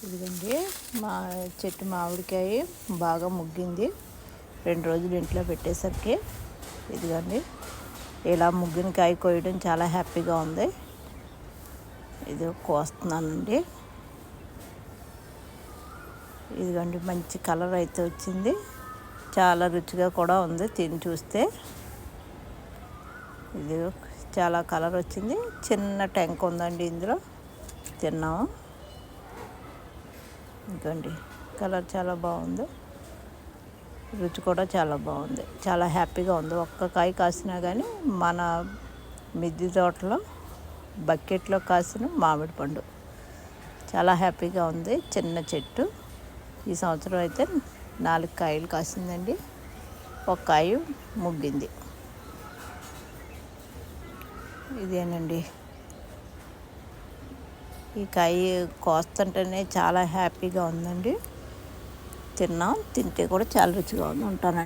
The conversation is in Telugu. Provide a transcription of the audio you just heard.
ఇదిగండి మా చెట్టు మామిడికాయ బాగా ముగ్గింది. 2 రోజులు ఇంట్లో పెట్టేసరికి ఇదిగండి ఇలా ముగ్గిన కాయ కోయడం చాలా హ్యాపీగా ఉంది. ఇది కోస్తున్నానండి. ఇదిగండి మంచి కలర్ అయితే వచ్చింది. చాలా రుచిగా కూడా ఉంది. తిని చూస్తే ఇది చాలా కలర్ వచ్చింది. చిన్న టెంక్ ఉందండి ఇందులో. తిన్నాము. ఇంకోండి కలర్ చాలా బాగుంది. రుచి కూడా చాలా బాగుంది. చాలా హ్యాపీగా ఉంది. ఒక్క కాయ కాసినా కానీ మన మిద్దె తోటలో బకెట్లో కాసిన మామిడి పండు చాలా హ్యాపీగా ఉంది. చిన్న చెట్టు. ఈ సంవత్సరం అయితే 4 కాయలు కాసిందండి. ఒక కాయ ముగ్గింది. ఇదేనండి. ఈ కాయ కోస్తుంటేనే చాలా హ్యాపీగా ఉందండి. తింటే కూడా చాలా రుచిగా ఉంది. ఉంటానండి.